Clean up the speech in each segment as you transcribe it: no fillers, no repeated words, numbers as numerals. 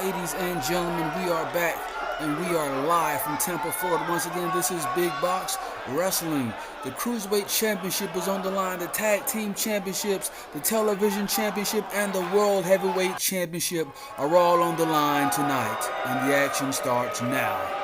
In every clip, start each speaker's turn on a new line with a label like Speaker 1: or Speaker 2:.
Speaker 1: Ladies and gentlemen, we are back and we are live from Tampa, Florida. Once again, this is Big Box Wrestling. The Cruiserweight Championship is on the line. The Tag Team Championships, the Television Championship, and the World Heavyweight Championship are all on the line tonight. And the action starts now.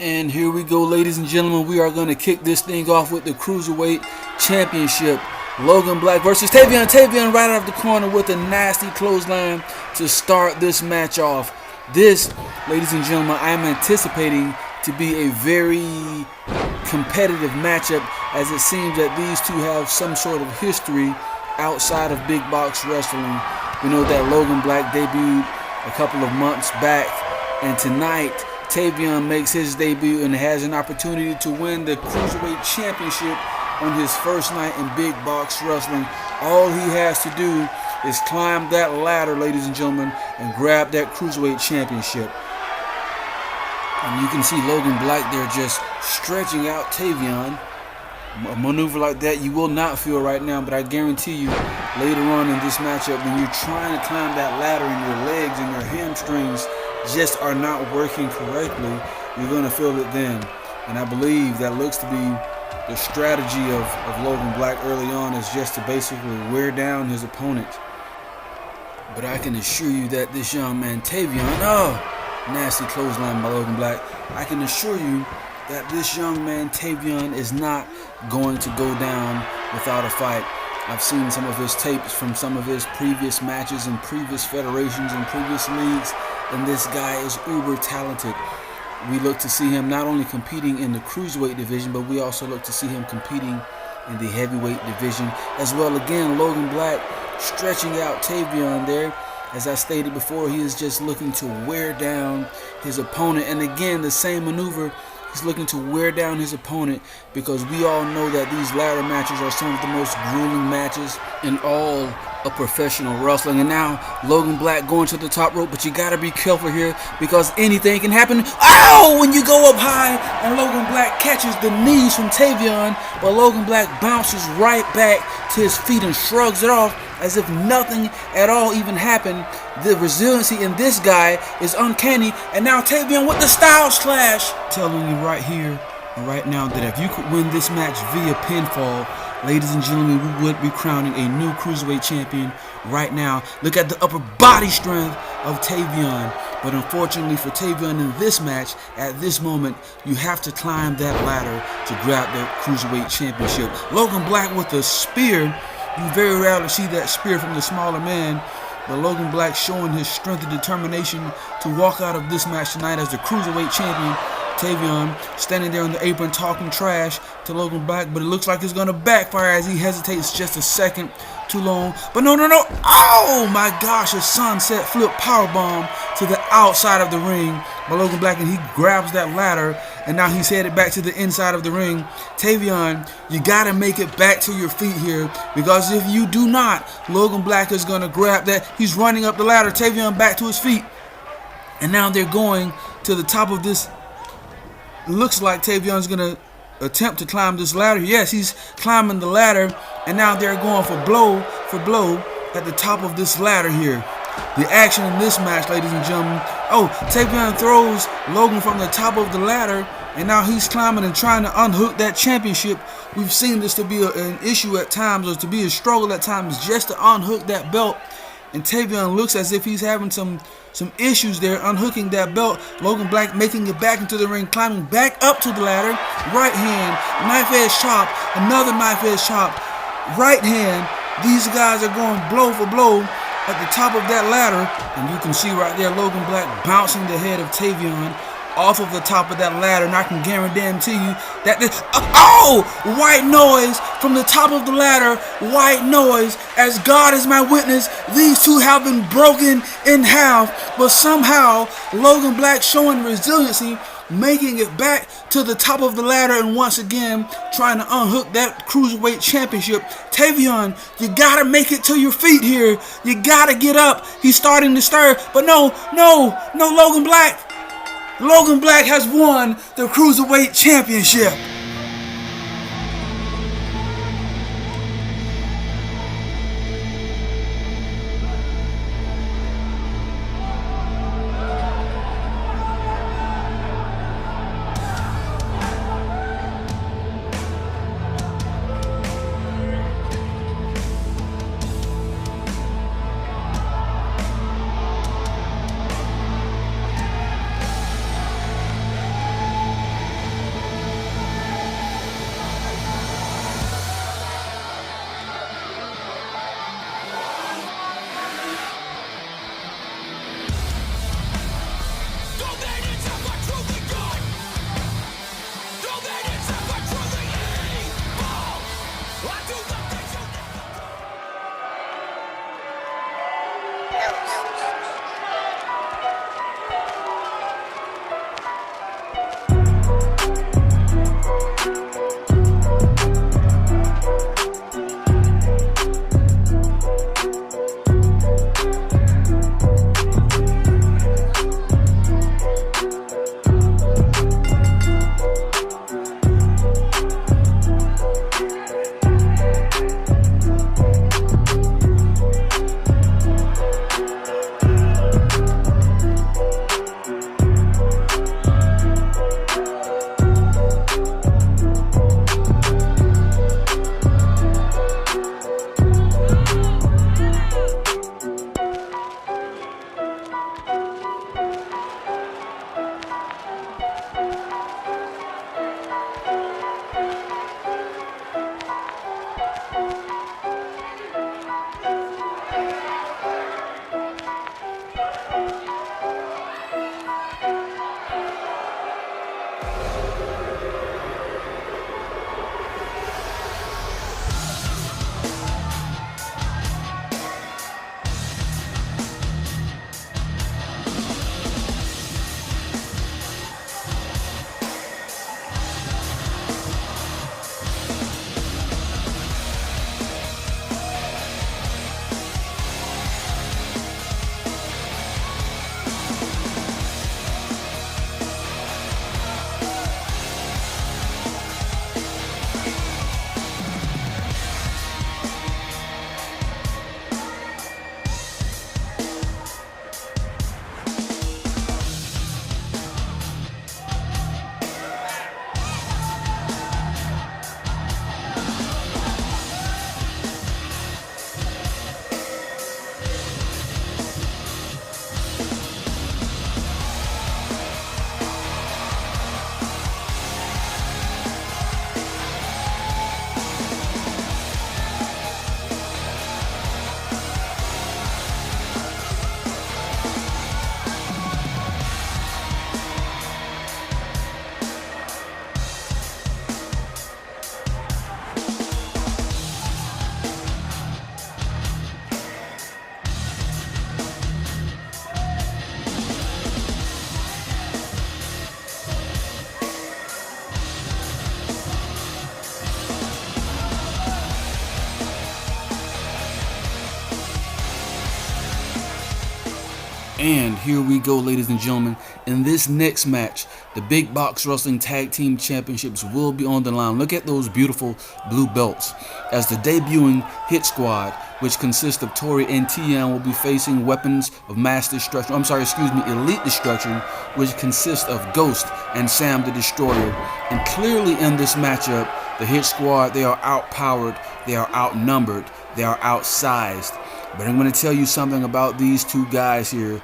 Speaker 1: And here we go, ladies and gentlemen. We are going to kick this thing off with the Cruiserweight Championship. Logan Black versus Tavion. Tavion right out of the corner with a nasty clothesline to start this match off. This, ladies and gentlemen, I am anticipating to be a very competitive matchup, as it seems that these two have some sort of history outside of big box wrestling. We know that Logan Black debuted a couple of months back, and tonight Tavion makes his debut and has an opportunity to win the Cruiserweight Championship on his first night in big box wrestling. All he has to do is climb that ladder, ladies and gentlemen, and grab that Cruiserweight Championship. And you can see Logan Black there just stretching out Tavion. A maneuver like that you will not feel right now, but I guarantee you later on in this matchup, when you're trying to climb that ladder and your legs and your hamstrings just are not working correctly, you're going to feel it then. And I believe that looks to be the strategy of Logan Black early on, is just to basically wear down his opponent. But I can assure you that this young man Tavion, nasty clothesline by Logan Black, I can assure you that this young man Tavion is not going to go down without a fight. I've seen some of his tapes from some of his previous matches in previous federations and previous leagues, and this guy is uber talented. We look to see him not only competing in the Cruiserweight division, but we also look to see him competing in the Heavyweight division as well. Again, Logan Black stretching out Tavion there. As I stated before, he is just looking to wear down his opponent. And again, the same maneuver. He's looking to wear down his opponent, because we all know that these ladder matches are some of the most grueling matches in all of professional wrestling. And now Logan Black going to the top rope, but you gotta be careful here because anything can happen. Oh, when you go up high, and Logan Black catches the knees from Tavion, but Logan Black bounces right back to his feet and shrugs it off as if nothing at all even happened. The resiliency in this guy is uncanny. And now Tavion with the Styles Clash. Telling you right here and right now that if you could win this match via pinfall, ladies and gentlemen, we would be crowning a new Cruiserweight champion right now. Look at the upper body strength of Tavion. But unfortunately for Tavion in this match, at this moment, you have to climb that ladder to grab the Cruiserweight championship. Logan Black with a spear. You very rarely see that spear from the smaller man. But Logan Black showing his strength and determination to walk out of this match tonight as the Cruiserweight champion. Tavion standing there on the apron talking trash to Logan Black, but it looks like it's going to backfire as he hesitates just a second too long. But no. Oh my gosh, a sunset flip powerbomb to the outside of the ring by Logan Black, and he grabs that ladder, and now he's headed back to the inside of the ring. Tavion, you got to make it back to your feet here, because if you do not, Logan Black is going to grab that. He's running up the ladder. Tavion back to his feet, and now they're going to the top of this. Looks like Tavion's going to attempt to climb this ladder. Yes, he's climbing the ladder, and now they're going for blow at the top of this ladder here. The action in this match, ladies and gentlemen. Oh, Tavion throws Logan from the top of the ladder, and now he's climbing and trying to unhook that championship. We've seen this to be an issue at times, or to be a struggle at times, just to unhook that belt. And Tavion looks as if he's having some issues there unhooking that belt. Logan Black making it back into the ring, climbing back up to the ladder. Right hand, knife edge chop, another knife edge chop, right hand. These guys are going blow for blow at the top of that ladder, and you can see right there Logan Black bouncing the head of Tavion off of the top of that ladder, and I can guarantee you that white noise from the top of the ladder, white noise. As God is my witness, these two have been broken in half, but somehow Logan Black showing resiliency, making it back to the top of the ladder, and once again trying to unhook that Cruiserweight championship. Tavion, you gotta make it to your feet here. You gotta get up. He's starting to stir, but no, Logan Black. Logan Black has won the Cruiserweight Championship. And here we go, ladies and gentlemen. In this next match, the Big Box Wrestling Tag Team Championships will be on the line. Look at those beautiful blue belts. As the debuting Hit Squad, which consists of Tori and Tian, will be facing Weapons of Mass Destruction. Elite Destruction, which consists of Ghost and Sam the Destroyer. And clearly in this matchup, the Hit Squad, they are outpowered, they are outnumbered, they are outsized. But I'm going to tell you something about these two guys here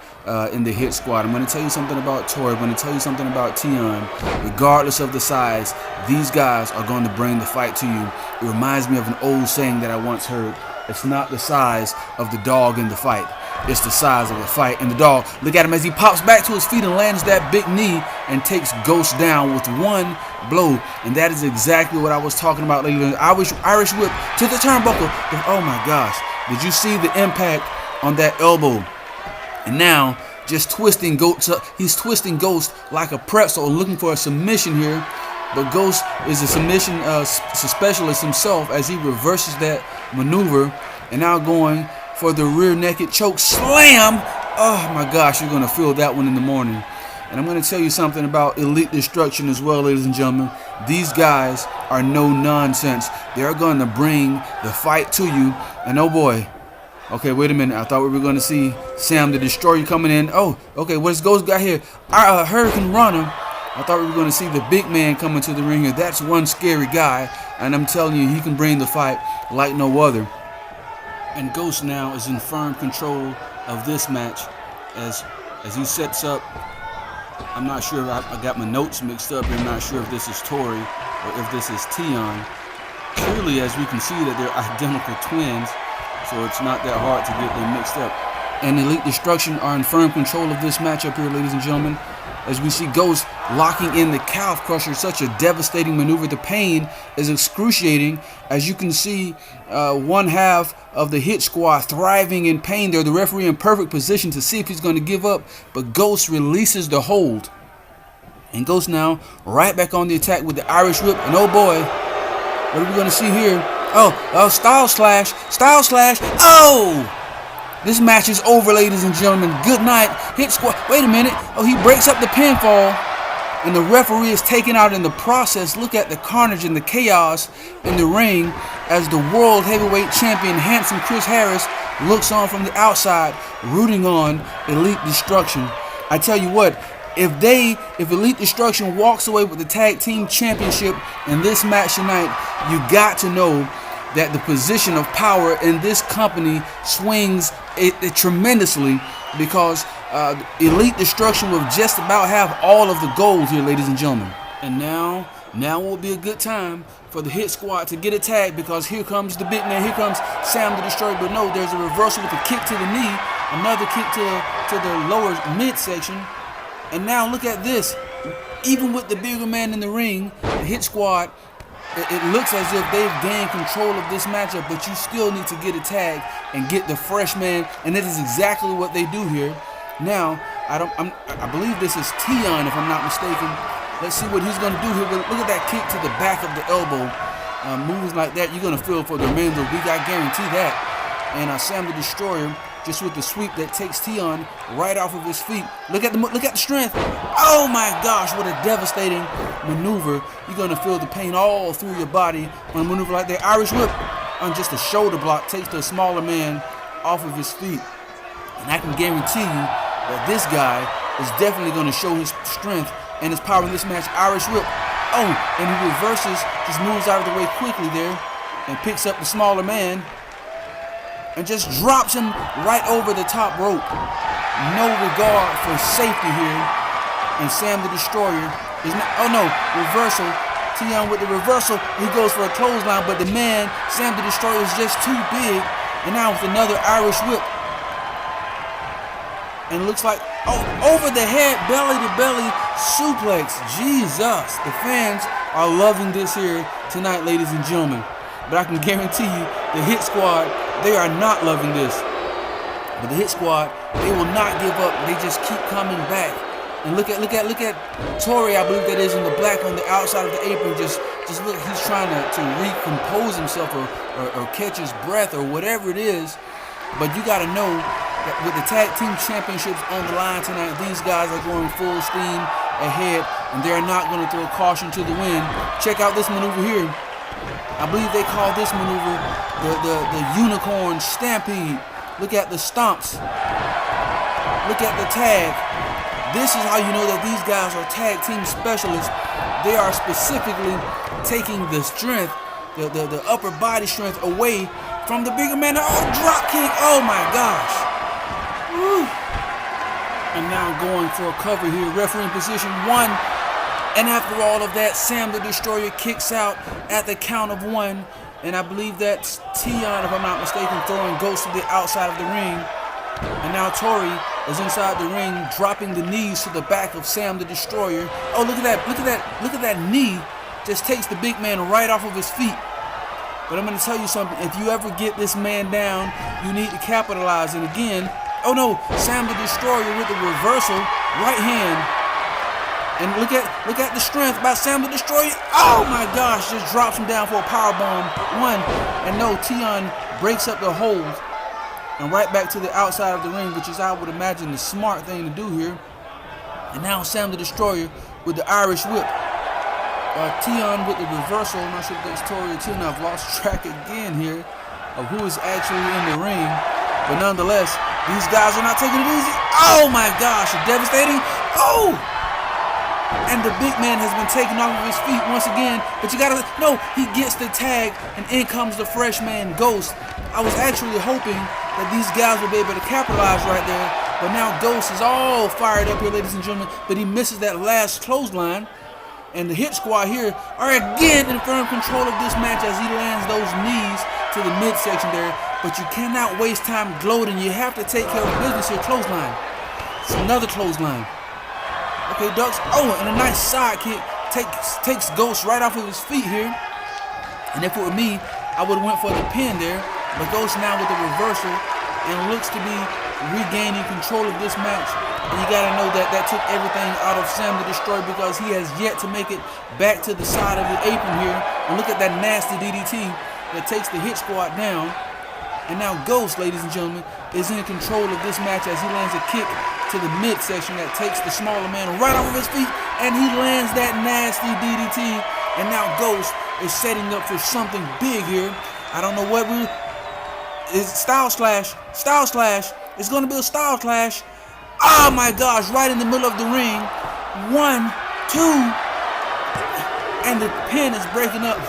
Speaker 1: in the Hit Squad. I'm going to tell you something about Tori. I'm going to tell you something about Tian. Regardless of the size, these guys are going to bring the fight to you. It reminds me of an old saying that I once heard. It's not the size of the dog in the fight. It's the size of the fight in the dog. Look at him as he pops back to his feet and lands that big knee and takes Ghost down with one blow. And that is exactly what I was talking about. Irish whip to the turnbuckle. Oh my gosh. Did you see the impact on that elbow? And now, just twisting Ghost up. He's twisting Ghost like a pretzel, looking for a submission here. But Ghost is a submission specialist himself as he reverses that maneuver. And now going for the rear naked choke slam. Oh my gosh, you're going to feel that one in the morning. And I'm going to tell you something about Elite Destruction as well, ladies and gentlemen. These guys are no nonsense. They're going to bring the fight to you. And oh boy. Okay, wait a minute. I thought we were going to see Sam the Destroyer coming in. Oh, okay, what's Ghost got here? Hurricane Runner. I thought we were going to see the big man coming to the ring here. That's one scary guy. And I'm telling you, he can bring the fight like no other. And Ghost now is in firm control of this match as he sets up. I'm not sure. I got my notes mixed up. I'm not sure if this is Tori or if this is Tian. Clearly, as we can see, that they're identical twins, so it's not that hard to get them mixed up. And Elite Destruction are in firm control of this matchup here, ladies and gentlemen. As we see Ghost locking in the calf crusher, such a devastating maneuver. The pain is excruciating. As you can see, one half of the Hit Squad thriving in pain there. The referee in perfect position to see if he's going to give up. But Ghost releases the hold. And Ghost now right back on the attack with the Irish whip. And oh boy, what are we going to see here? Oh, Style Slash. Style Slash. Oh! This match is over, ladies and gentlemen. Good night. Hit Squad. Wait a minute. Oh, he breaks up the pinfall. And the referee is taken out in the process. Look at the carnage and the chaos in the ring as the World Heavyweight Champion, handsome Chris Harris, looks on from the outside, rooting on Elite Destruction. I tell you what, if Elite Destruction walks away with the Tag Team Championship in this match tonight, you got to know that the position of power in this company swings it tremendously, because Elite Destruction will just about have all of the gold here, ladies and gentlemen. And now will be a good time for the Hit Squad to get a tag, because here comes the big man. Here comes Sam the Destroyer. But no, there's a reversal with a kick to the knee, another kick to the lower midsection. And now look at this. Even with the bigger man in the ring, the Hit Squad, it looks as if they've gained control of this matchup, but you still need to get a tag and get the fresh man, and that is exactly what they do here. Now, I believe this is Tian, if I'm not mistaken. Let's see what he's going to do here. Look at that kick to the back of the elbow. Moves like that, you're going to feel for the remainder of the week. I guarantee that. And Sam the Destroyer, just with the sweep that takes Tian right off of his feet. Look at the strength. Oh my gosh, what a devastating maneuver. You're going to feel the pain all through your body on a maneuver like that. Irish whip on just a shoulder block takes the smaller man off of his feet. And I can guarantee you that this guy is definitely going to show his strength and his power in this match. Irish whip. Oh, and he reverses, just moves out of the way quickly there and picks up the smaller man and just drops him right over the top rope. No regard for safety here. And Sam the Destroyer is not, oh no, reversal. Tian with the reversal, he goes for a clothesline, but the man, Sam the Destroyer, is just too big. And now with another Irish whip. And it looks like, oh, over the head, belly to belly suplex. Jesus, the fans are loving this here tonight, ladies and gentlemen. But I can guarantee you, the Hit Squad, they are not loving this. But the Hit Squad, they will not give up. They just keep coming back. And look at Tori, I believe that is, in the black on the outside of the apron. Just look, he's trying to recompose himself or catch his breath or whatever it is. But you got to know with the tag team championships on the line tonight, these guys are going full steam ahead, and they're not going to throw caution to the wind. Check out this maneuver here. I believe they call this maneuver the unicorn stampede. Look at the stomps. Look at the tag. This is how you know that these guys are tag team specialists. They are specifically taking the strength, the upper body strength away from the bigger man. Oh, drop kick. Oh my gosh. Woo. And now going for a cover here. Referee in position 1. And after all of that, Sam the Destroyer kicks out at the count of 1. And I believe that's Tion, if I'm not mistaken, throwing Ghost to the outside of the ring. And now Tori is inside the ring, dropping the knees to the back of Sam the Destroyer. Oh, look at that. Look at that knee. Just takes the big man right off of his feet. But I'm going to tell you something. If you ever get this man down, you need to capitalize. And again, oh no, Sam the Destroyer with the reversal, right hand. And look at the strength by Sam the Destroyer. Oh my gosh, just drops him down for a powerbomb. 1. And no, Tion breaks up the hold. And right back to the outside of the ring, which is, I would imagine, the smart thing to do here. And now Sam the Destroyer with the Irish whip. Tion with the reversal. I'm not sure if that's Tori or Tion. I've lost track again here of who is actually in the ring. But nonetheless, these guys are not taking it easy. Oh my gosh, devastating. Oh! And the big man has been taken off of his feet once again. But you gotta, no, he gets the tag, and in comes the fresh man, Ghost. I was actually hoping that these guys would be able to capitalize right there. But now Ghost is all fired up here, ladies and gentlemen. But he misses that last clothesline. And the Hit Squad here are again in firm control of this match as he lands those knees to the midsection there. But you cannot waste time gloating. You have to take care of business here. Clothesline. It's another clothesline. Okay, ducks. Oh, and a nice side kick takes Ghost right off of his feet here. And if it were me, I would have went for the pin there. But Ghost now with the reversal and looks to be regaining control of this match. And you gotta know that that took everything out of Sam the Destroyer because he has yet to make it back to the side of the apron here. And look at that nasty DDT that takes the Hit Squad down. And now Ghost, ladies and gentlemen, is in control of this match as he lands a kick to the midsection that takes the smaller man right off of his feet. And he lands that nasty DDT. And now Ghost is setting up for something big here. I don't know what it's Style Slash. Style Slash. It's going to be a Style Clash. Oh my gosh, right in the middle of the ring. 1, 2. And the pin is breaking up.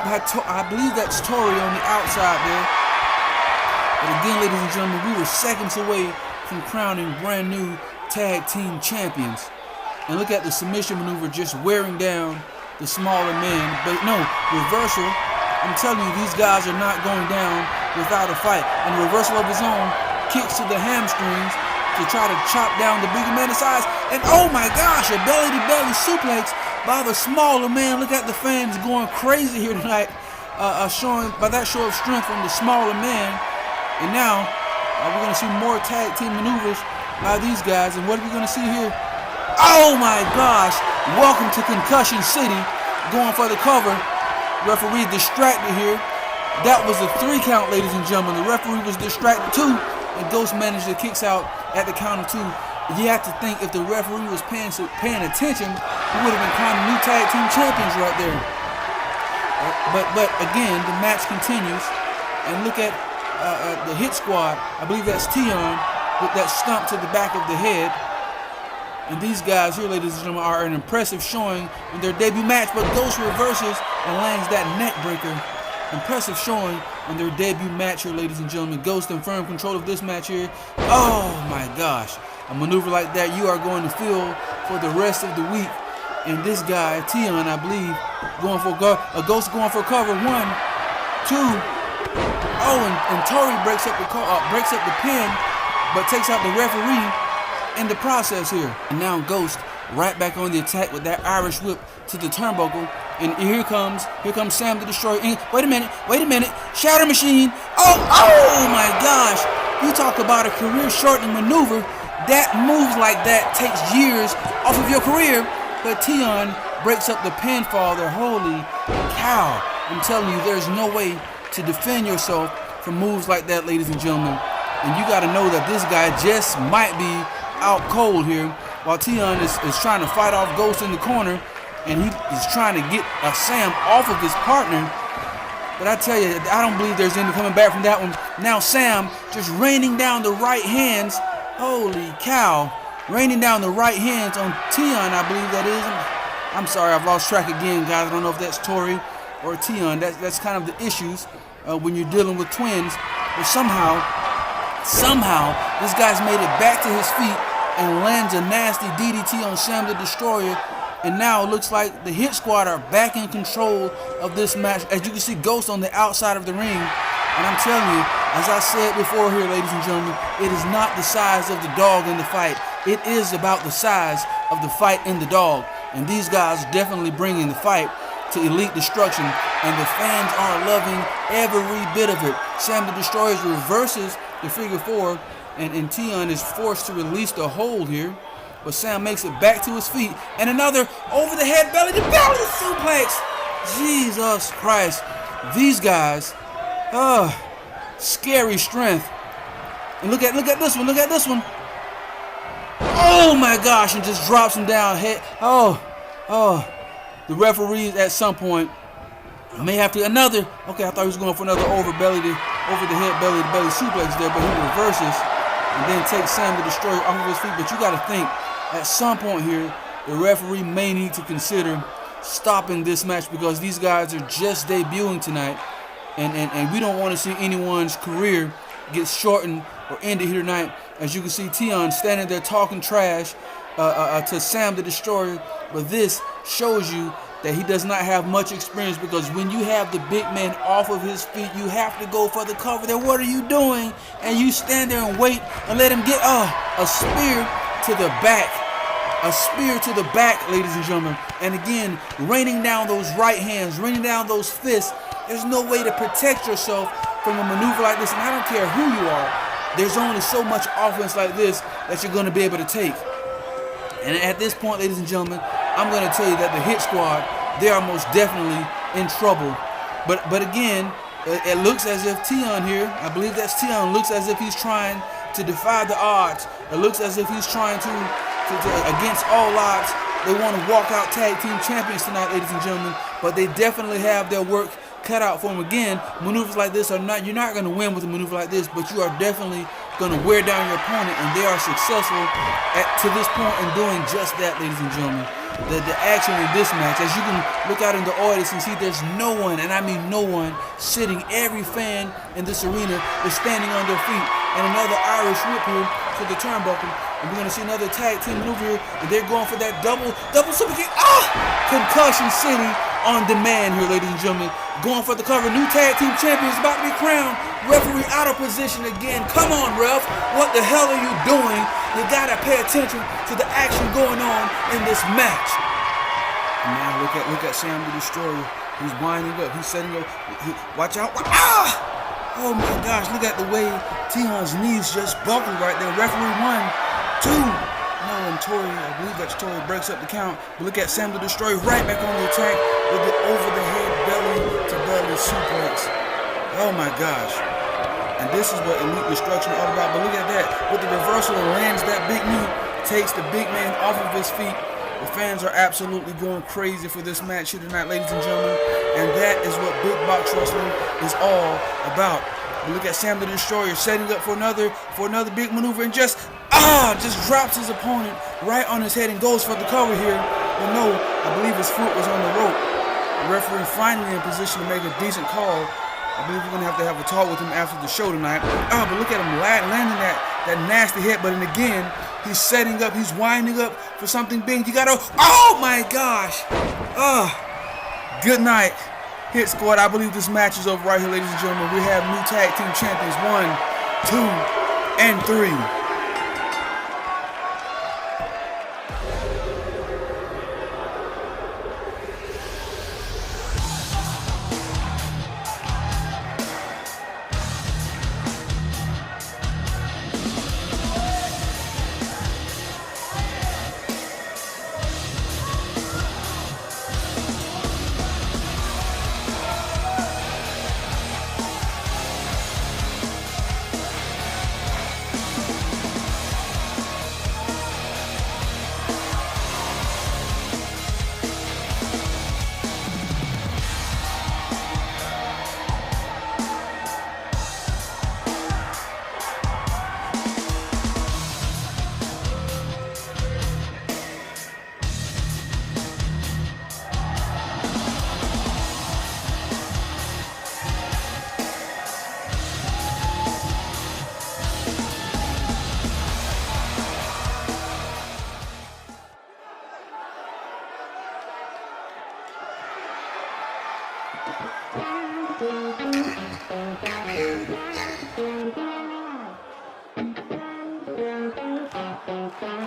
Speaker 1: I believe that's Tori on the outside there. But again, ladies and gentlemen, we were seconds away from crowning brand new tag team champions. And look at the submission maneuver just wearing down the smaller man. But no, reversal. I'm telling you, these guys are not going down without a fight. And reversal of his own, kicks to the hamstrings to try to chop down the bigger man size. And oh my gosh, a belly-to-belly suplex by the smaller man. Look at the fans going crazy here tonight, showing by that show of strength from the smaller man. And now we're going to see more tag team maneuvers by these guys. And what are we going to see here? Oh my gosh, welcome to Concussion City. Going for the cover. Referee distracted here. That was a 3 count, ladies and gentlemen. The referee was distracted too. And Ghost managed to kicks out at the count of 2. You have to think if the referee was paying attention, he would have been crowning new tag team champions right there. But again, the match continues. And look at the Hit Squad. I believe that's Tion with that stump to the back of the head. And these guys here, ladies and gentlemen, are an impressive showing in their debut match. But Ghost reverses and lands that neck breaker. Impressive showing in their debut match here, ladies and gentlemen. Ghost in firm control of this match here. Oh my gosh. A maneuver like that you are going to feel for the rest of the week. And this guy, Tion, I believe, going for a Ghost going for a cover. 1, 2. Oh, and Tori breaks up the pin, but takes out the referee in the process here. And now Ghost right back on the attack with that Irish whip to the turnbuckle. And here comes Sam the Destroyer. And wait a minute. Shatter Machine. Oh my gosh. You talk about a career-shortening maneuver. That moves like that takes years off of your career. But Tion breaks up the pinfall there. Holy cow. I'm telling you, there's no way to defend yourself from moves like that, ladies and gentlemen. And you got to know that this guy just might be out cold here, while Tion is trying to fight off Ghost in the corner, and he is trying to get Sam off of his partner. But I tell you, I don't believe there's any coming back from that one. Now Sam just raining down the right hands. Holy cow. Raining down the right hands on Tion, I believe that is. I'm sorry, I've lost track again, guys. I don't know if that's Tori or Tion. That's kind of the issues when you're dealing with twins. But somehow, this guy's made it back to his feet and lands a nasty DDT on Sam the Destroyer. And now it looks like the Hit Squad are back in control of this match. As you can see, Ghost on the outside of the ring. And I'm telling you, as I said before here, ladies and gentlemen, it is not the size of the dog in the fight. It is about the size of the fight in the dog. And these guys are definitely bringing the fight to elite destruction. And the fans are loving every bit of it. Sam the Destroyer reverses the figure four. And Tion is forced to release the hold here. But Sam makes it back to his feet. And another over the head belly to belly suplex. Jesus Christ. These guys, scary strength. And look at this one. Look at this one. Oh my gosh. And just drops him down. Head. The referees at some point may have to another. Okay, I thought he was going for another over the head belly to belly suplex there, but he reverses and then takes Sam the Destroyer off of his feet. But you got to think, at some point here, the referee may need to consider stopping this match because these guys are just debuting tonight, and we don't want to see anyone's career get shortened or ended here tonight. As you can see, Tion standing there talking trash to Sam the Destroyer, but this shows you that he does not have much experience, because when you have the big man off of his feet, you have to go for the cover. Then what are you doing? And you stand there and wait and let him get a spear to the back. A spear to the back, ladies and gentlemen. And again, raining down those right hands, raining down those fists. There's no way to protect yourself from a maneuver like this. And I don't care who you are. There's only so much offense like this that you're going to be able to take. And at this point, ladies and gentlemen, I'm going to tell you that the Hit Squad, they are most definitely in trouble. But again, it looks as if Tion here, I believe that's Tion, looks as if he's trying to defy the odds. It looks as if he's trying to against all odds. They want to walk out tag team champions tonight, ladies and gentlemen. But they definitely have their work cut out for them. Again, maneuvers like this are not, you're not going to win with a maneuver like this, but you are definitely going to wear down your opponent, and they are successful to this point in doing just that, ladies and gentlemen. The action in this match, as you can look out in the audience and see, there's no one, and I mean no one, sitting. Every fan in this arena is standing on their feet. And another Irish whip here to the turnbuckle. And we're going to see another tag team maneuver here, and they're going for that double super kick. Concussion City on demand here, ladies and gentlemen. Going for the cover. New tag team champions about to be crowned. Referee out of position again. Come on, ref. What the hell are you doing? You got to pay attention to the action going on in this match. And now look at Sam the Destroyer. He's winding up. He's setting up. Watch out. Oh my gosh. Look at the way Tion's knees just buckled right there. Referee 1, 2. No, and Tori, I believe that's Tori, breaks up the count. But look at Sam the Destroyer right back on the attack with the over-the-head belly-to-belly suplex. Oh my gosh. And this is what Elite Destruction is all about. But look at that. With the reversal, lands that big knee, takes the big man off of his feet. The fans are absolutely going crazy for this match here tonight, ladies and gentlemen. And that is what Big Box Wrestling is all about. But look at Sam the Destroyer setting up for another big maneuver, and just drops his opponent right on his head and goes for the cover here. But no, I believe his foot was on the rope. The referee finally in position to make a decent call. I believe we're going to have a talk with him after the show tonight. But look at him landing that nasty hit. But then again, he's setting up, he's winding up for something big. You got to, oh my gosh. Good night, Hit Squad. I believe this match is over right here, ladies and gentlemen. We have new tag team champions, 1, 2, and 3.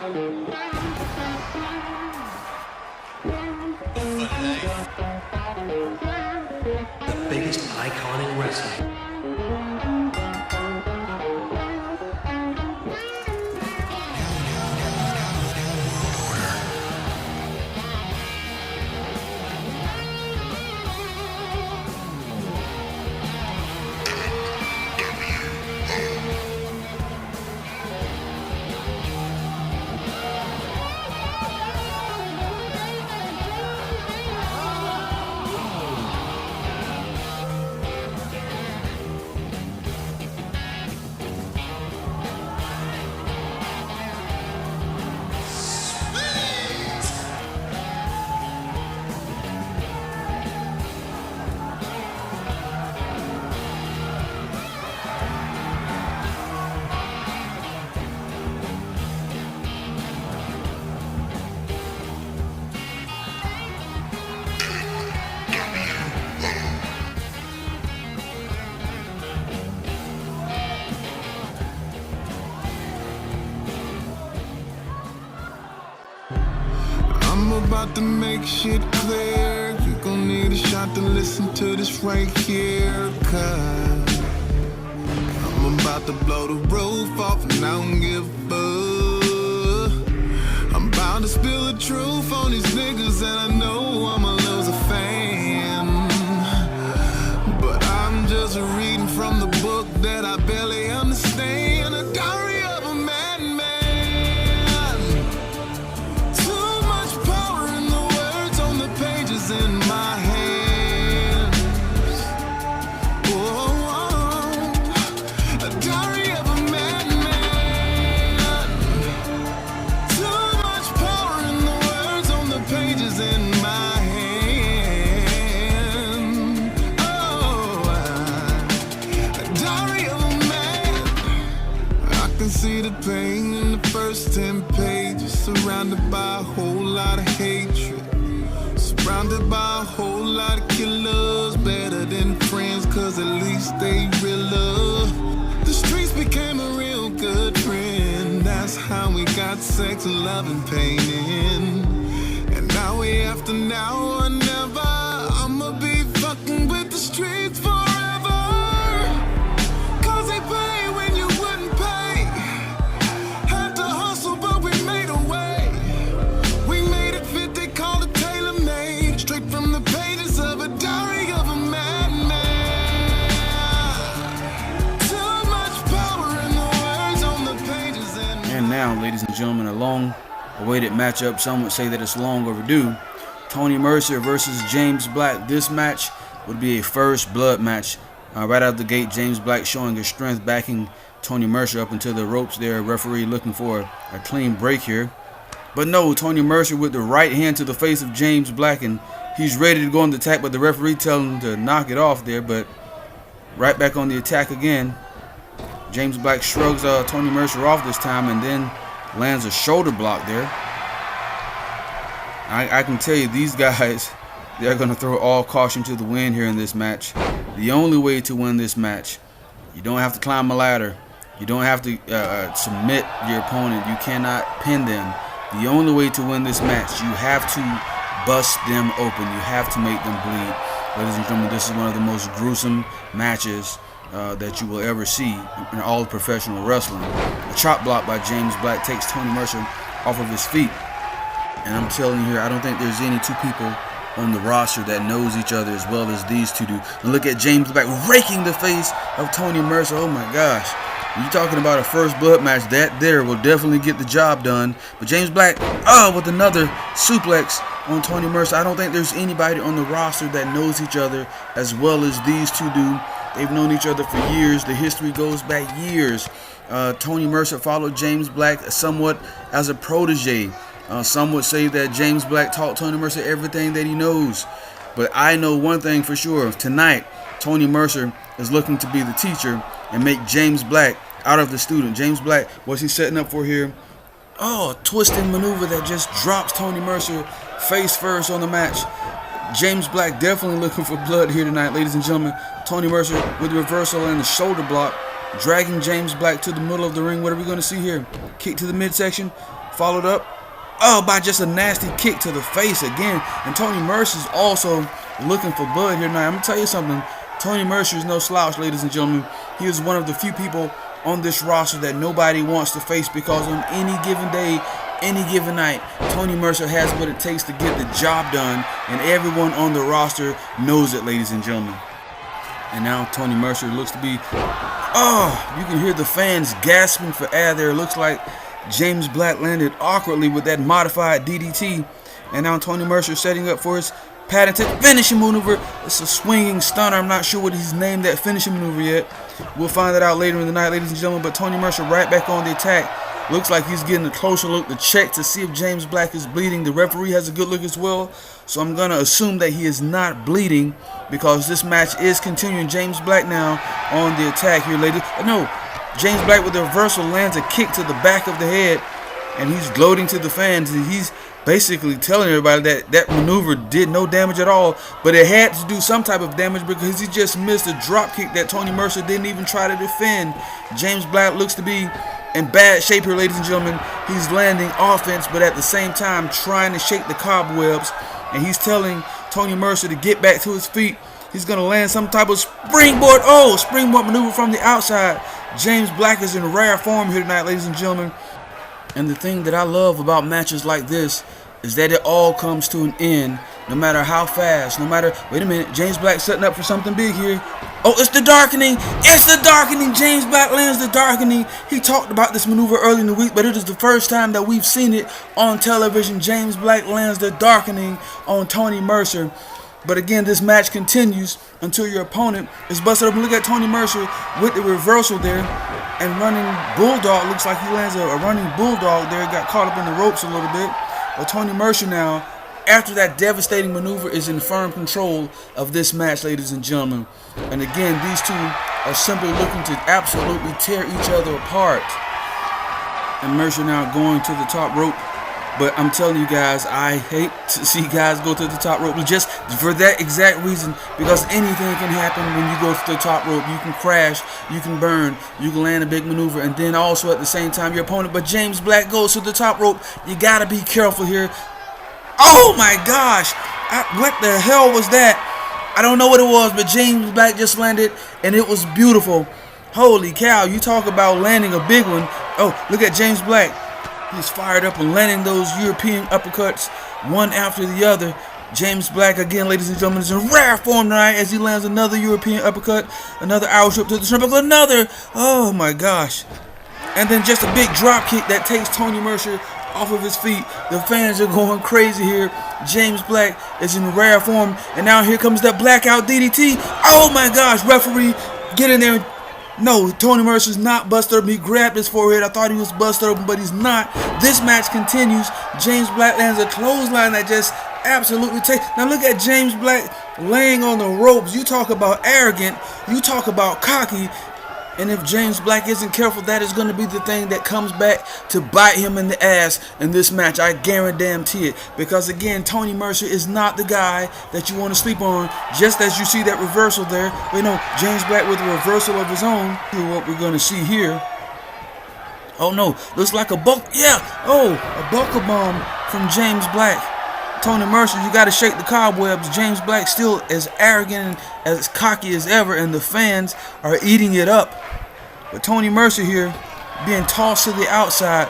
Speaker 2: The biggest icon in wrestling.
Speaker 3: I'm about to make shit clear. You gon' need a shot to listen to this right here, 'cause I'm about to blow the roof off and I don't give a fuck. I'm about to spill the truth on these niggas and I know I'ma lose a fan. But I'm just reading from the book that I barely understand. A diary of a madman. In my hands, a diary of a madman. Too much power in the words on the pages in my hand. A diary of a man. I can see the pain in the first 10 pages, surrounded by a whole lot of hatred. Surrounded by a whole lot of killers, better than friends, 'cause at least they real love. The streets became a real good friend. That's how we got sex, love, and pain. And now we after now or never. I'ma be fucking with the streets forever. 'Cause they pay when you wouldn't pay. Had to hustle, but we made a way. We made it fit, they called it tailor-made. Straight from the pages of a diary of a madman. Too much power in the words on the pages.
Speaker 1: And now, ladies and gentlemen, a long-awaited matchup. Some would say that it's long overdue. Tony Mercer versus James Black. This match would be a first blood match. Right out the gate, James Black showing his strength, backing Tony Mercer up into the ropes there. Referee looking for a clean break here. But no, Tony Mercer with the right hand to the face of James Black, and he's ready to go on the attack, but the referee telling him to knock it off there. But right back on the attack again. James Black shrugs Tony Mercer off this time and then lands a shoulder block there. I can tell you, these guys, they're going to throw all caution to the wind here in this match. The only way to win this match, you don't have to climb a ladder. You don't have to submit your opponent. You cannot pin them. The only way to win this match, you have to bust them open. You have to make them bleed. Ladies and gentlemen, this is one of the most gruesome matches that you will ever see in all of professional wrestling. A chop block by James Black takes Tony Mercer off of his feet. And I'm telling you here, I don't think there's any two people on the roster that knows each other as well as these two do. And look at James Black raking the face of Tony Mercer. Oh my gosh. You're talking about a first blood match, that there will definitely get the job done. But James Black, with another suplex on Tony Mercer. I don't think there's anybody on the roster that knows each other as well as these two do. They've known each other for years. The history goes back years. Tony Mercer followed James Black somewhat as a protege. Some would say that James Black taught Tony Mercer everything that he knows. But I know one thing for sure. Tonight, Tony Mercer is looking to be the teacher and make James Black out of the student. James Black, what's he setting up for here? Oh, a twisting maneuver that just drops Tony Mercer face first on the match. James Black definitely looking for blood here tonight, ladies and gentlemen. Tony Mercer with the reversal and the shoulder block, dragging James Black to the middle of the ring. What are we going to see here? Kick to the midsection. followed up by just a nasty kick to the face again. And Tony Mercer's also looking for blood here. Now, I'm going to tell you something. Tony Mercer is no slouch, ladies and gentlemen. He is one of the few people on this roster that nobody wants to face, because on any given day, any given night, Tony Mercer has what it takes to get the job done, and everyone on the roster knows it, ladies and gentlemen. And now Tony Mercer looks to be, you can hear the fans gasping for air there. It looks like James Black landed awkwardly with that modified DDT. And now Tony Mercer setting up for his patented finishing maneuver. It's a swinging stunner. I'm not sure what he's named that finishing maneuver yet. We'll find that out later in the night, ladies and gentlemen. But Tony Mercer right back on the attack. Looks like he's getting a closer look to check to see if James Black is bleeding. The referee has a good look as well, so I'm going to assume that he is not bleeding, because this match is continuing. James Black now on the attack here, ladies. No, James Black with the reversal lands a kick to the back of the head, and he's gloating to the fans. And he's basically telling everybody that that maneuver did no damage at all, but it had to do some type of damage because he just missed a drop kick that Tony Mercer didn't even try to defend. James Black looks to be in bad shape here, ladies and gentlemen. He's landing offense, but at the same time trying to shake the cobwebs, and he's telling Tony Mercer to get back to his feet. He's going to land some type of springboard. Springboard maneuver from the outside. James Black is in rare form here tonight, ladies and gentlemen. And the thing that I love about matches like this is that it all comes to an end, no matter how fast, wait a minute, James Black setting up for something big here. It's the darkening. It's the darkening. James Black lands the darkening. He talked about this maneuver early in the week, but it is the first time that we've seen it on television. James Black lands the darkening on Tony Mercer. But again, this match continues until your opponent is busted open. Look at Tony Mercer with the reversal there and running bulldog. Looks like he lands a running bulldog there. Got caught up in the ropes a little bit. But Tony Mercer now, after that devastating maneuver, is in firm control of this match, ladies and gentlemen. And again, these two are simply looking to absolutely tear each other apart. And Mercer now going to the top rope. But I'm telling you guys, I hate to see guys go to the top rope just for that exact reason, because anything can happen when you go to the top rope. You can crash, you can burn, you can land a big maneuver, and then also at the same time your opponent. But James Black goes to the top rope. You got to be careful here. Oh my gosh, what the hell was that? I don't know what it was, but James Black just landed, and it was beautiful. Holy cow, you talk about landing a big one. Look at James Black. He's fired up and landing those European uppercuts one after the other. James Black, again, ladies and gentlemen, is in rare form tonight as he lands another European uppercut, another Irish whip to the stomach, another. Oh my gosh. And then just a big drop kick that takes Tony Mercer off of his feet. The fans are going crazy here. James Black is in rare form, and now here comes that blackout DDT. Oh my gosh, referee, get in there. No, Tony Mercer's not busted open. He grabbed his forehead. I thought he was busted open, but he's not. This match continues. James Black lands a clothesline that just absolutely takes. Now look at James Black laying on the ropes. You talk about arrogant. You talk about cocky. And if James Black isn't careful, that is going to be the thing that comes back to bite him in the ass in this match. I guarantee it. Because again, Tony Mercer is not the guy that you want to sleep on. Just as you see that reversal there. James Black with a reversal of his own. Here's what we're going to see here. Oh no, looks like a buck. Yeah. A buckle bomb from James Black. Tony Mercer, you got to shake the cobwebs. James Black still as arrogant and as cocky as ever, and the fans are eating it up. But Tony Mercer here being tossed to the outside.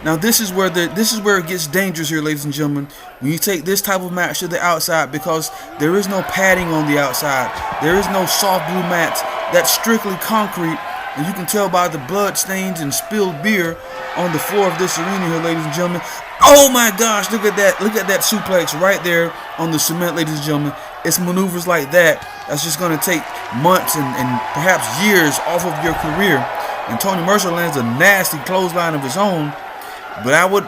Speaker 1: Now this is where it gets dangerous here, ladies and gentlemen. When you take this type of match to the outside, because there is no padding on the outside. There is no soft blue mats. That's strictly concrete. And you can tell by the blood stains and spilled beer on the floor of this arena here, ladies and gentlemen. Oh my gosh, look at that. Look at that suplex right there on the cement, ladies and gentlemen. It's maneuvers like that that's just going to take months and perhaps years off of your career. And Tony Mercer lands a nasty clothesline of his own. But I would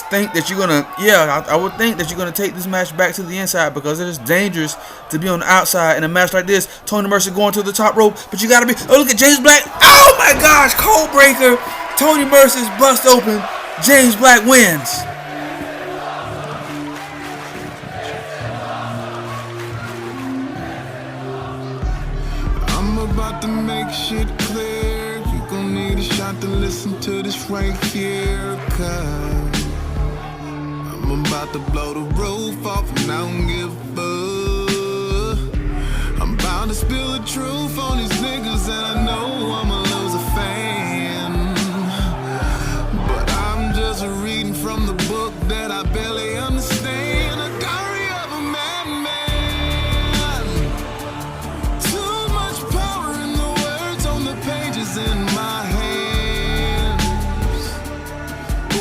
Speaker 1: think that you're gonna, I would think that you're gonna take this match back to the inside, because it is dangerous to be on the outside in a match like this. Tony Mercer going to the top rope, but you gotta be. Oh, look at James Black. Oh my gosh, cold breaker. Tony Mercer's bust open. James Black wins.
Speaker 3: I'm about to make shit clear. You gon' need a shot to listen to this right here, 'cause I'm about to blow the roof off and I don't give a fuck. I'm bound to spill the truth on these niggas and I know I'ma lose a fan. But I'm just reading from the book that I barely understand. A diary of a madman. Too much power in the words on the pages in my hands.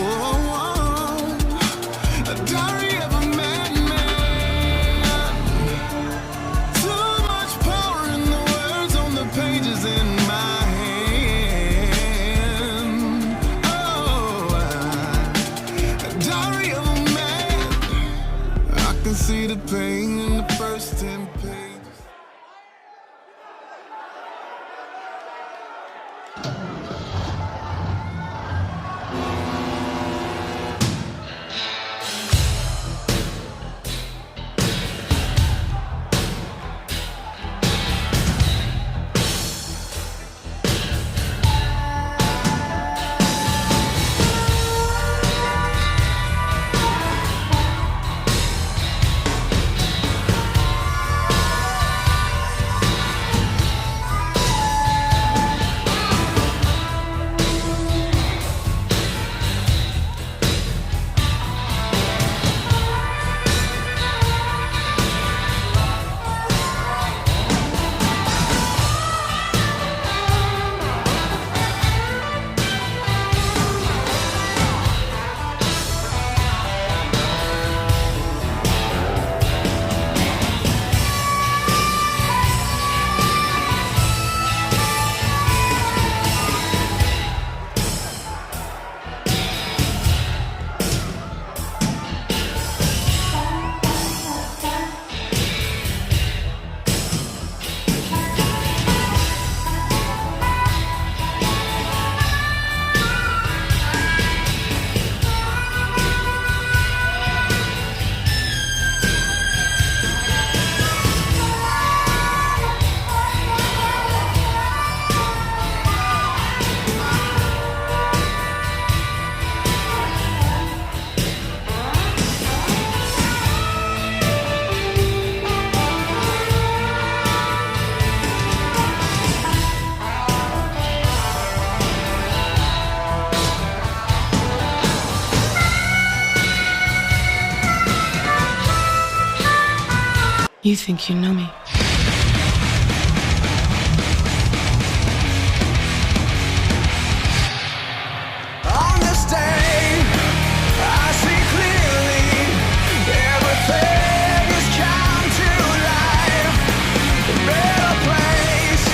Speaker 3: Oh, a diary of a madman. Too much power in the words on the pages in my hand. Oh, a diary of a man. I can see the pain in the first 10 pages.
Speaker 4: You think you know me?
Speaker 3: On this day, I see clearly everything has come to life. A better place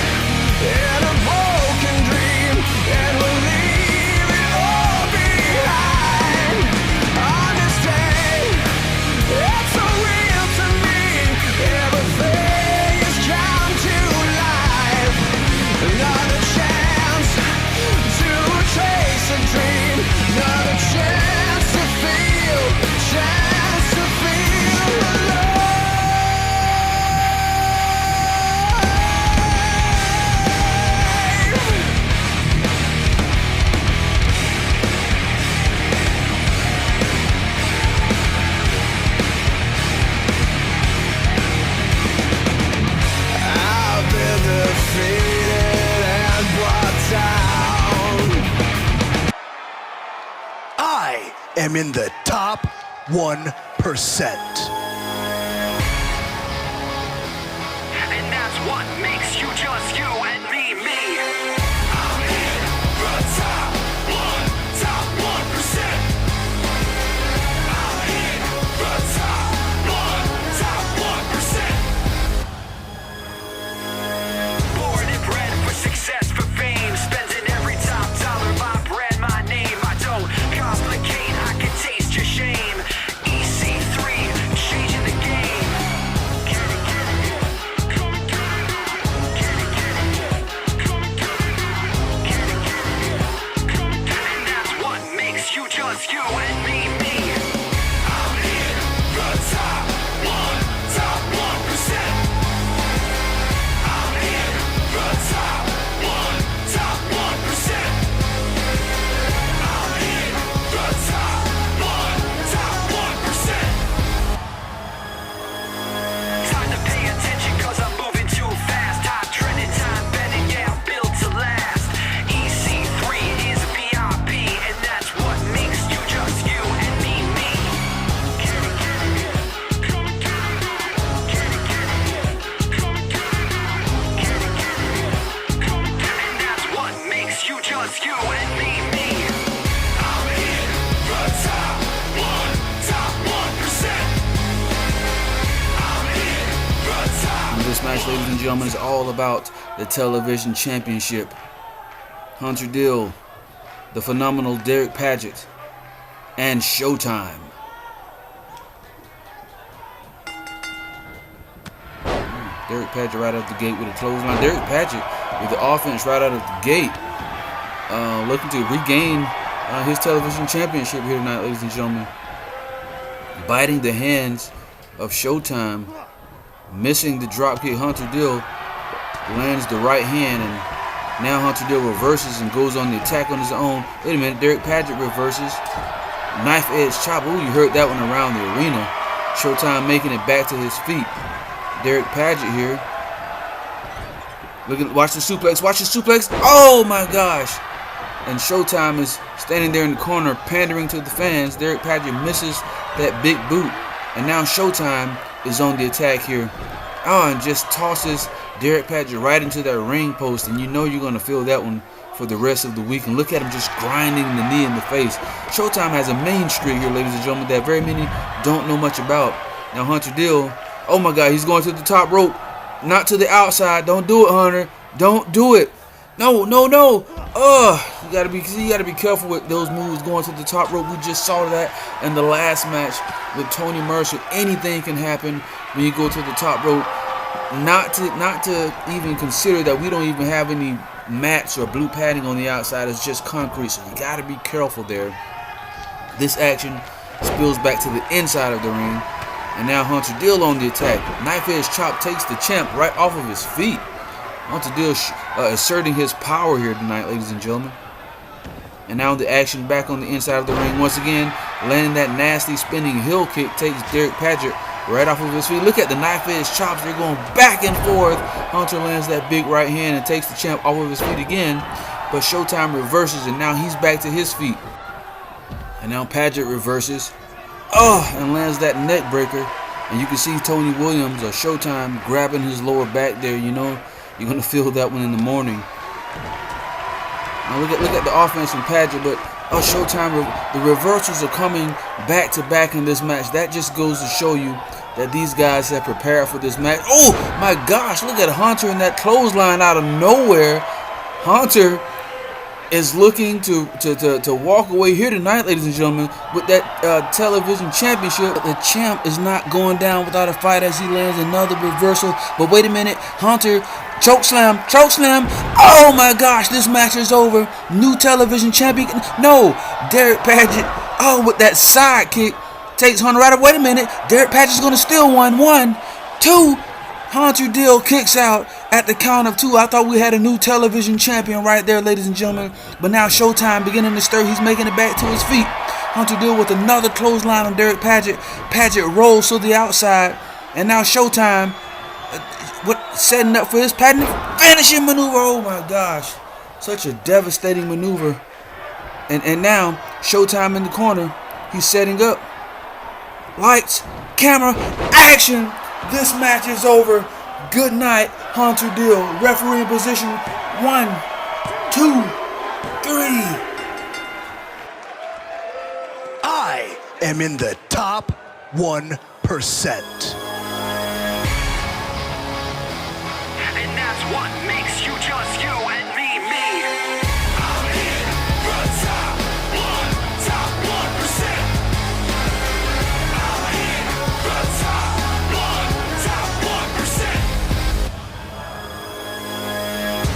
Speaker 3: in a broken dream, and we'll leave it all behind. On this day, it's so real to me. Everything has come to life. Another chance to chase a dream. Another chance to feel alive. I've been defeated and brought down.
Speaker 5: I am in the top 1%.
Speaker 2: And that's what makes you just you and me, me.
Speaker 3: I'm in the top 1%. I'm in the top 1%.
Speaker 2: Born and bred for success, for fame. Spending every top dollar, my brand, my name. I don't complicate, I can taste your shame. EC3, changing the game. Get it, come and get it. Get it, come and get it. Get it, come and get it. And that's what makes you just you and me, me.
Speaker 3: I'm in the top 1%. I'm in the top 1%.
Speaker 1: match, ladies and gentlemen, is all about the television championship. Hunter Dill, the phenomenal Derek Paget, and Showtime. Derek Paget right out the gate with a clothesline. Derek Paget with the offense right out of the gate, looking to regain his television championship here tonight, ladies and gentlemen. Biting the hands of Showtime, missing the dropkick. Hunter Dill lands the right hand, and now Hunter Dill reverses and goes on the attack on his own. Wait a minute, Derek Paget reverses. Knife edge chop. Ooh, you heard that one around the arena. Showtime making it back to his feet. Derek Paget here. Watch the suplex. Watch the suplex. Oh my gosh. And Showtime is standing there in the corner pandering to the fans. Derek Paget misses that big boot. And now Showtime is on the attack here. Oh, and just tosses Derek Paget right into that ring post. And you know you're going to feel that one for the rest of the week. And look at him just grinding the knee in the face. Showtime has a main street here, ladies and gentlemen, that very many don't know much about. Now Hunter Dill, oh my God, he's going to the top rope. Not to the outside. Don't do it, Hunter. Don't do it. No, no, no. You gotta be careful with those moves going to the top rope. We just saw that in the last match with Tony Mercer. Anything can happen when you go to the top rope. Not to even consider that we don't even have any mats or blue padding on the outside. It's just concrete, so you gotta be careful there. This action spills back to the inside of the ring, and now Hunter Dill on the attack. Knife edge chop takes the champ right off of his feet. Hunter Dill asserting his power here tonight, ladies and gentlemen. And now the action back on the inside of the ring once again. Landing that nasty spinning heel kick takes Derek Paget right off of his feet. Look at the knife edge chops. They're going back and forth. Hunter lands that big right hand and takes the champ off of his feet again. But Showtime reverses, and now he's back to his feet. And now Paget reverses. And lands that neck breaker. And you can see Tony Williams or Showtime grabbing his lower back there. You know, you're going to feel that one in the morning. Now look at the offense from Paget, but Showtime, the reversals are coming back to back in this match. That just goes to show you that these guys have prepared for this match. Oh my gosh, look at Hunter in that clothesline out of nowhere. Hunter is looking to walk away here tonight, ladies and gentlemen, with that television championship. But the champ is not going down without a fight as he lands another reversal. But wait a minute, Hunter, choke slam. Oh my gosh, this match is over. New television champion. No, Derek Paget, with that side kick, takes Hunter right up. Wait a minute, Derek Paget's going to steal one. 1, 2, Hunter Dill kicks out at the count of 2. I thought we had a new television champion right there, ladies and gentlemen. But now Showtime beginning to stir. He's making it back to his feet. Hunter Dill with another clothesline on Derek Paget. Paget rolls to the outside. And now Showtime setting up for his patented finishing maneuver. Oh my gosh. Such a devastating maneuver. And now Showtime in the corner. He's setting up. Lights, camera, action. This match is over. Good night, Hunter Dill. Referee in position. 1, 2, 3.
Speaker 5: I am in the top 1%.
Speaker 2: And that's what makes you just you and me. I'm in the top 1%. I'm in the top 1%.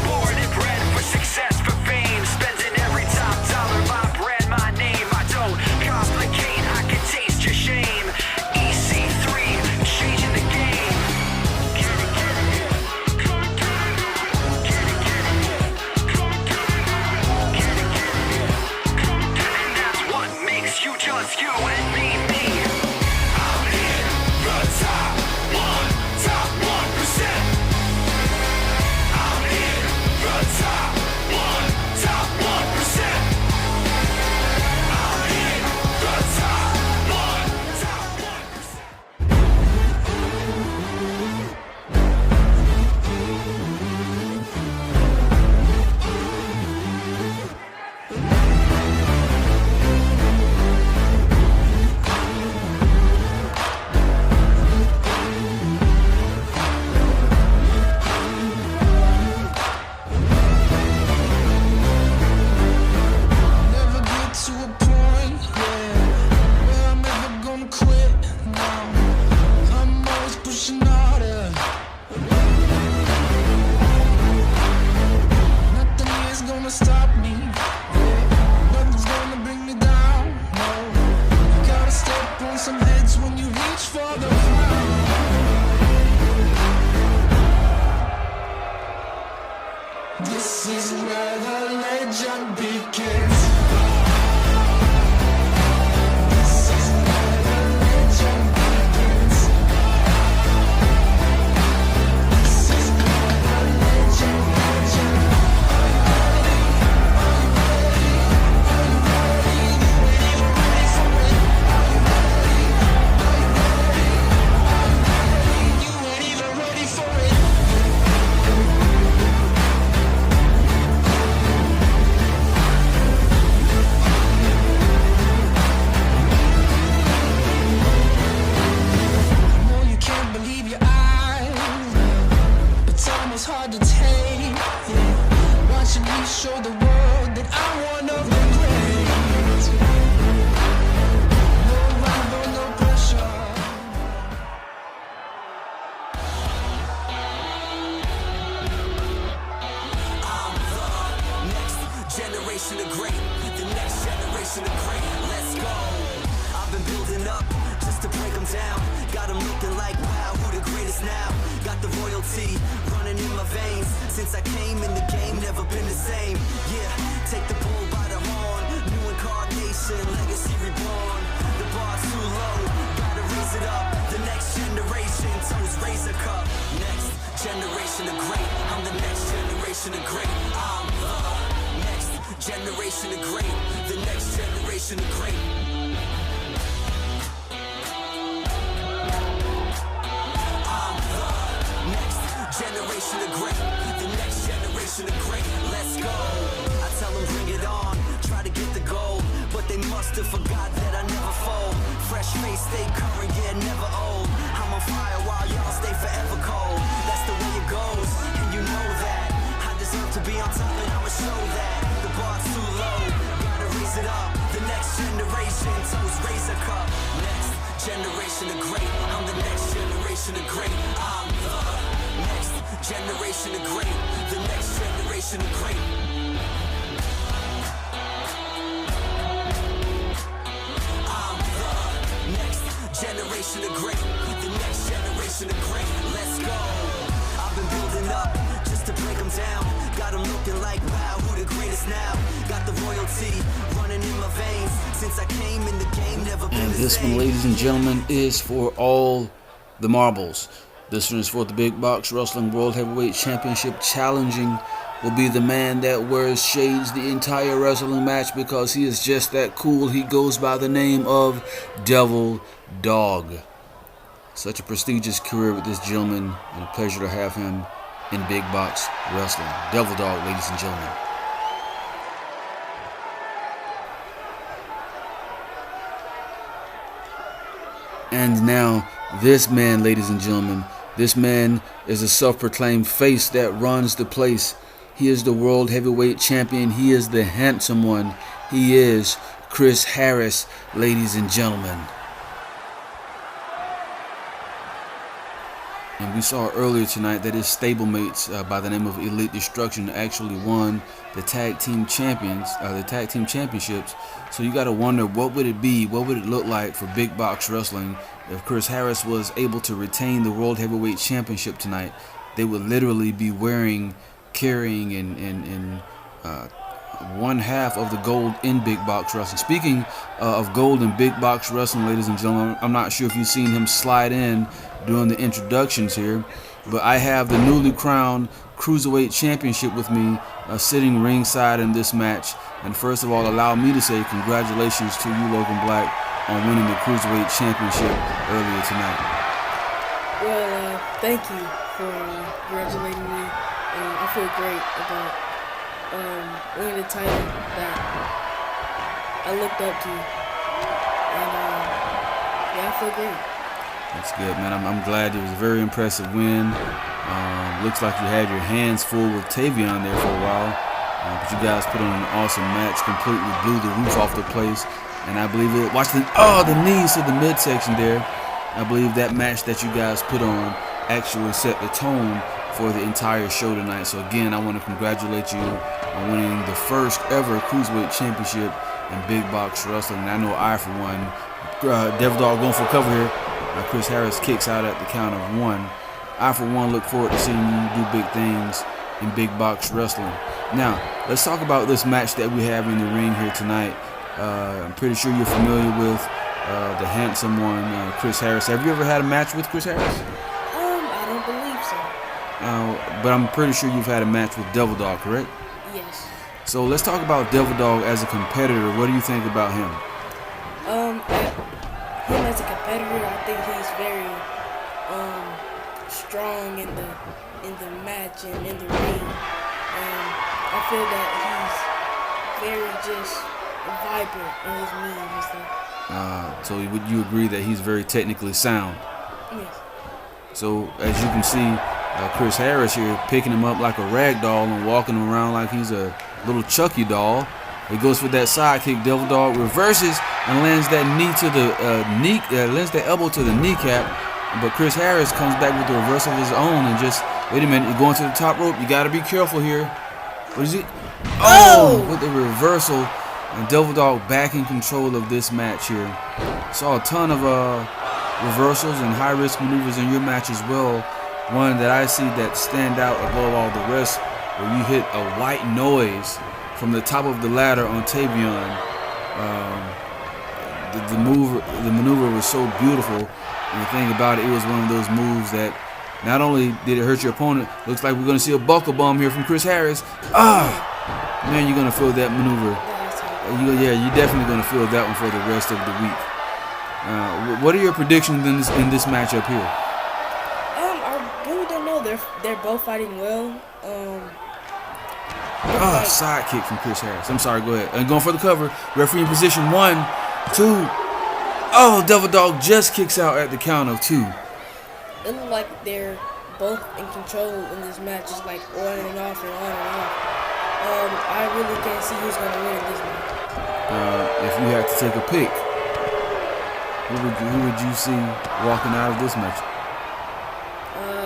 Speaker 2: Born and bred for success, for fame, spending every top dollar. My brand, my name. I don't complicate. I can taste your shame. EC3, changing the game. And that's what makes you just you and me. I'm in the top 1%. I'm in the top 1%. I'm in the top 1%. royalty running in my veins. Since I came in the game, never been the same. Yeah, take the bull by the horn. New incarnation, legacy reborn. The bar's too low, gotta raise it up. The next generation, toes raise a cup. Next generation of great, I'm the next generation of great. I'm the next generation of great. The next generation of great. Generation of great, the next generation of great. Let's go. I tell them bring it on, try to get the gold, but they must have forgot that I never fold. Fresh face, stay current, yeah, never old. I'm on fire while y'all stay forever cold. That's the way it goes, and you know that. I deserve to be on top, and I'ma show that. The bar's too low, gotta raise it up. The next generation, toes raise a cup. Next generation of great, I'm the next generation of great. I'm the next generation of great, the next generation of great. I'm the next generation of great, the next generation of great. Let's go. I've been building up just to break them down. Got them looking like, wow, who the greatest now? Got the royalty running in my veins. Since I came in the game, never been
Speaker 1: And
Speaker 2: the
Speaker 1: this
Speaker 2: same.
Speaker 1: one, ladies and gentlemen, is for all the marbles. This one is for the Big Box Wrestling World Heavyweight Championship. Challenging will be the man that wears shades the entire wrestling match because he is just that cool. He goes by the name of Devil Dog. Such a prestigious career with this gentleman, and a pleasure to have him in Big Box Wrestling. Devil Dog, ladies and gentlemen. And now, this man, ladies and gentlemen, this man is a self-proclaimed face that runs the place. He is the World Heavyweight Champion. He is the handsome one. He is Chris Harris, ladies and gentlemen. And we saw earlier tonight that his stablemates by the name of Elite Destruction actually won the tag team championships. So you got to wonder, what would it be? What would it look like for Big Box Wrestling if Chris Harris was able to retain the World Heavyweight Championship tonight? They would literally be carrying and one half of the gold in Big Box Wrestling. Speaking of gold in Big Box Wrestling, ladies and gentlemen, I'm not sure if you've seen him slide in during the introductions here, but I have the newly crowned Cruiserweight Championship with me sitting ringside in this match. And first of all, allow me to say congratulations to you, Logan Black, on winning the Cruiserweight Championship earlier tonight.
Speaker 6: Well, thank you for congratulating me. I feel great about winning the title that I looked up to. And yeah, I feel great.
Speaker 1: That's good, man. I'm glad. It was a very impressive win. Looks like you had your hands full with Tavion there for a while. But you guys put on an awesome match, completely blew the roof off the place. And I believe it, watch the knees to the midsection there. I believe that match that you guys put on actually set the tone for the entire show tonight. So again, I want to congratulate you on winning the first ever Cruiserweight Championship in Big Box Wrestling. And I know I, for one, Devil Dog going for a cover here. Chris Harris kicks out at the count of 1. I, for one, look forward to seeing you do big things in Big Box Wrestling. Now, let's talk about this match that we have in the ring here tonight. I'm pretty sure you're familiar with the handsome one, Chris Harris. Have you ever had a match with Chris Harris?
Speaker 6: I don't believe so.
Speaker 1: But I'm pretty sure you've had a match with Devil Dog, correct?
Speaker 6: Yes.
Speaker 1: So let's talk about Devil Dog as a competitor. What do you think about him?
Speaker 6: Him as a competitor, I think he's very strong in the match and in the ring. I feel that he's very just vibrant in his moves and stuff.
Speaker 1: So would you agree that he's very technically sound?
Speaker 6: Yes.
Speaker 1: So as you can see, Chris Harris here picking him up like a rag doll and walking him around like he's a little Chucky doll. He goes for that side kick. Devil Dog reverses and lands that knee to the lands that elbow to the kneecap. But Chris Harris comes back with the reverse of his own and just, wait a minute, you're going to the top rope. You got to be careful here. What is it? Oh! With the reversal. And Devil Dog back in control of this match here. Saw a ton of reversals and high-risk maneuvers in your match as well. one that I see that stand out above all the rest, where you hit a white noise from the top of the ladder on Tavion. The maneuver was so beautiful, and the thing about it, it was one of those moves that not only did it hurt your opponent, looks like we're going to see a buckle bomb here from Chris Harris. Man, you're going to feel that maneuver. You're definitely going to feel that one for the rest of the week. What are your predictions in this matchup here?
Speaker 6: I really don't know. They're both fighting well.
Speaker 1: Side kick from Chris Harris. I'm sorry, go ahead. And going for the cover. Referee in position 1, 2. Oh, Devil Dog just kicks out at the count of 2.
Speaker 6: It looked like they're both in control in this match, just like on and off and on and off. I really can't see who's going to win in this match.
Speaker 1: If you had to take a pick, who would you see walking out of this match?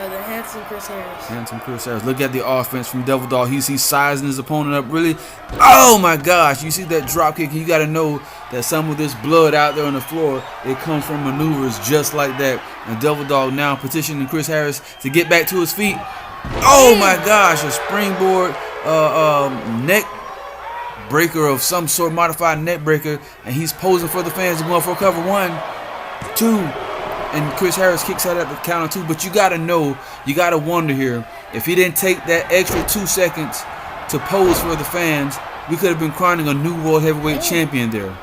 Speaker 6: The handsome Chris Harris.
Speaker 1: Handsome Chris Harris. Look at the offense from Devil Dog. He's sizing his opponent up really. Oh my gosh! You see that drop kick? You got to know that some of this blood out there on the floor, it comes from maneuvers just like that. And Devil Dog now petitioning Chris Harris to get back to his feet. Oh my gosh! A springboard neck breaker of some sort, modified neck breaker, and he's posing for the fans and going for a cover. 1, 2, and Chris Harris kicks out at the count of 2. But you gotta know, you gotta wonder here, if he didn't take that extra 2 seconds to pose for the fans, we could have been crowning a new world heavyweight champion there.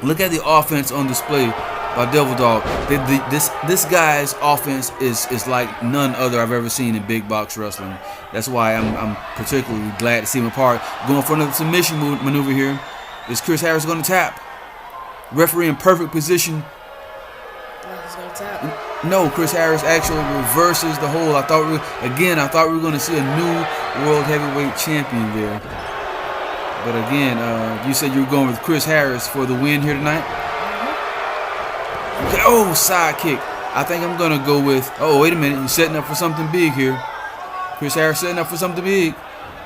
Speaker 1: Look at the offense on display by Devil Dog. This guy's offense is like none other I've ever seen in big box wrestling. That's why I'm particularly glad to see him apart. Going for another submission maneuver here. Is Chris Harris going to tap? Referee in perfect position.
Speaker 6: He's going to tap.
Speaker 1: No, Chris Harris actually reverses the hold. I thought we were going to see a new world heavyweight champion there. But again, you said you were going with Chris Harris for the win here tonight? Okay, oh, side kick. I think I'm going to go with... Oh, wait a minute. You're setting up for something big here. Chris Harris setting up for something big.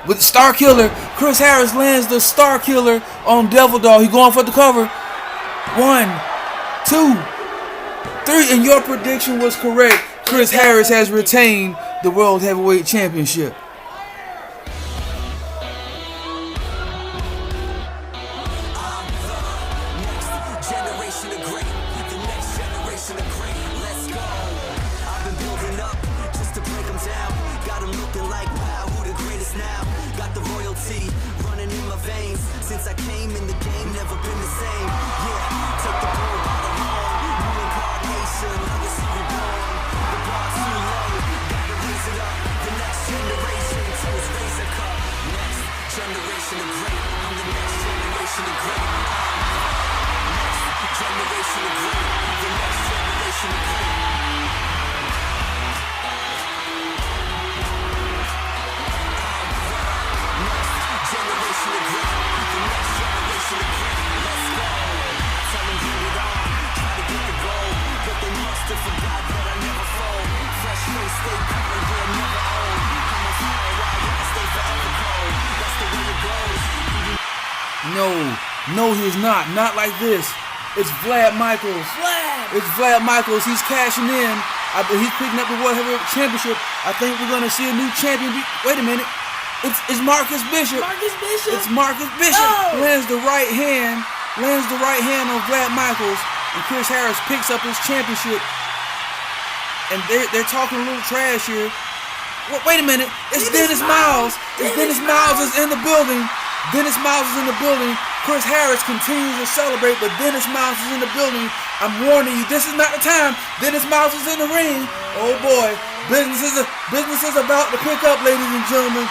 Speaker 1: With the Star Killer, Chris Harris lands the Star Killer on Devil Dog. He's going for the cover. 1, 2, 3. And your prediction was correct. Chris Harris has retained the World Heavyweight Championship.
Speaker 2: Since I came in the game, never been the same. Yeah, take the bull by the horn. New incarnation, legacy reborn. The bar's too low, gotta raise it up. The next generation chose razor cup. Next generation of great. I'm the next generation of great. Next generation of great. The next generation of great. Next generation of great.
Speaker 1: No, he's not. Not like this. It's Vlad Michaels. It's Vlad Michaels. He's cashing in. He's picking up the World Heavyweight Championship. I think we're going to see a new champion. Wait a minute. It's Marcus Bishop. It's Marcus Bishop.
Speaker 6: Oh.
Speaker 1: Lands the right hand on Vlad Michaels, and Chris Harris picks up his championship. And they're talking a little trash here. Wait a minute. It's Dennis Miles. Dennis Miles is in the building. Chris Harris continues to celebrate, but Dennis Miles is in the building. I'm warning you, this is not the time. Dennis Miles is in the ring. Oh boy, business is about to pick up, ladies and gentlemen.